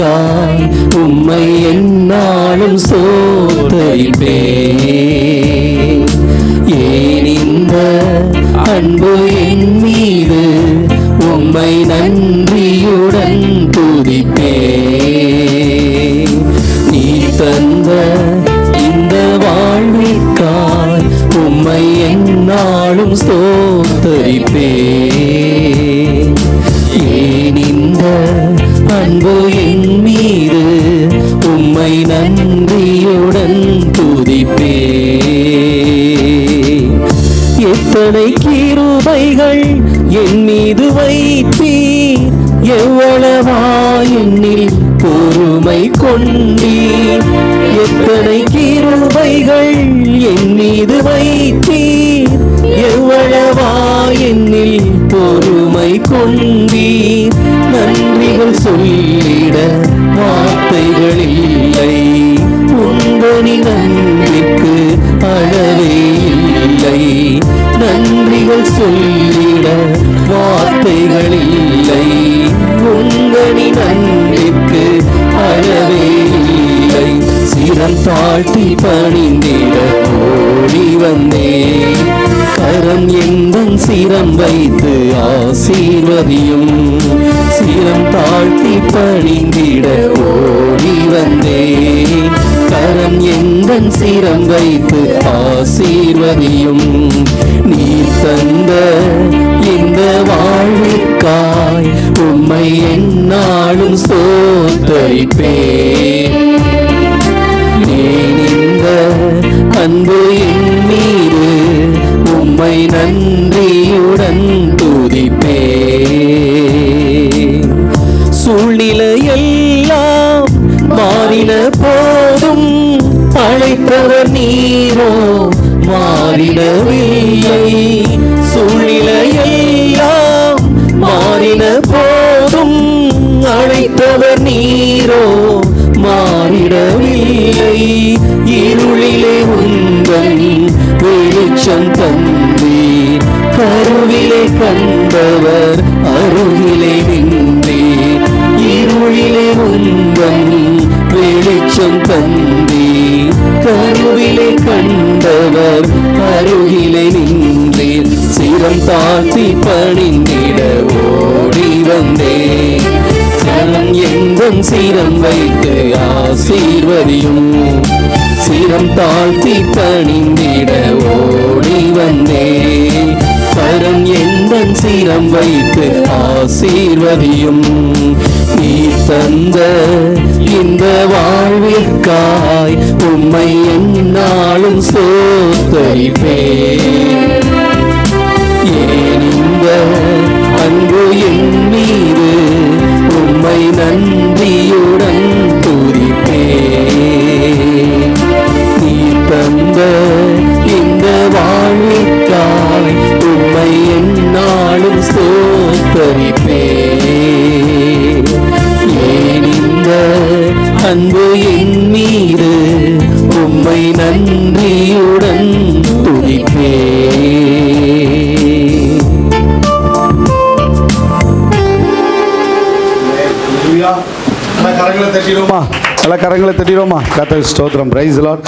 வாழ்விற்காய் உம்மை எந்நாளும் ஸ்தோத்தரிப்பேன். ஏன் இந்த அன்பு என் மீது உம்மை நன்றியுடன் துதிப்பேன். நீ தந்த இந்த வாழ்விற்காய் உம்மை எந்நாளும் ஸ்தோத்தரிப்பேன். ஏன் இந்த அன்பு என் மீது உம்மை நன்றியுடன் துதிப்பேன். எத்தனை கிருபைகள் என் மீது வைத்தீர், எவ்வளவா என்னில் பொறுமை கொண்டீர். எத்தனை கிருபைகள் என் மீது வைத்தீர், எவ்வளவா என்னில் பொறுமை கொண்டீர். நன்றிகள் சொல்லிட வார்த்தைகள் இல்லை, உந்தனின் அன்பிற்கு அளவே இல்லை. நன்றிகள் சொல்லிட வார்த்தைகள் இல்லை, உந்தனின் அன்பிற்கு அளவே இல்லை. சிரம் தாழ்த்தி பணிந்திட ஓடி வந்தேன், கரம் எந்தன் சிரம் வைத்து ஆசீர்வதியும். சிரம் தாழ்த்தி பணிந்திட ஓடி வந்தேன், கரம் எந்தன் சிரம் வைத்து ஆசீர்வதியும். நீ தந்த இந்த வாழ்விற்காய் உம்மை எந்நாளும் ஸ்தோத்தரிப்பேன். ஏன் இந்த அன்பு என் மீது உம்மை நன்றியுடன் துதிப்பேன். சூழ்நிலையெல்லாம் மாறின போதும் அழைத்தவர் நீரோ மாறிடவில்லை. சூழ்நிலையெல்லாம் மாறின போதும் அழைத்தவர் நீரோ மாறிடவில்லை. இருளிலே உந்தன் வெளிச்சம் தந்தீர், கருவிலே கண்டவர் அருகிலே நின்றீர். இருளிலே உந்தன் வெளிச்சம் தந்தீர், கருவிலே கண்டவர் அருகிலே நின்றீர். சிரம் தாழ்த்தி பணிந்திட ஓடி வந்தேன், கரம் எந்தன் சிரம் வைத்து ஆசீர்வதியும். சிரம் தாழ்த்தி பணிந்திட ஓடி வந்தேன், கரம் எந்தன் சிரம் வைத்து ஆசீர்வதியும். நீ தந்த இந்த வாழ்விற்காய் உம்மை எந்நாளும் ஸ்தோத்தரிப்பேன். ஏன் இந்த அன்பு என் மீது உம்மை நன்றியுடன் துதிப்பேன். நீ தந்த இந்த வாழ்விற்காய் உம்மை எந்நாளும் ஸ்தோத்தரிப்பேன். ஏன் இந்த அன்பு என் மீது உம்மை நன்றியுடன் துதிப்பேன். கரங்களை தட்டிடுவோமா? கரங்களை தட்டிடுவோமா? கர்த்தருக்கு ஸ்தோத்திரம். Praise the Lord.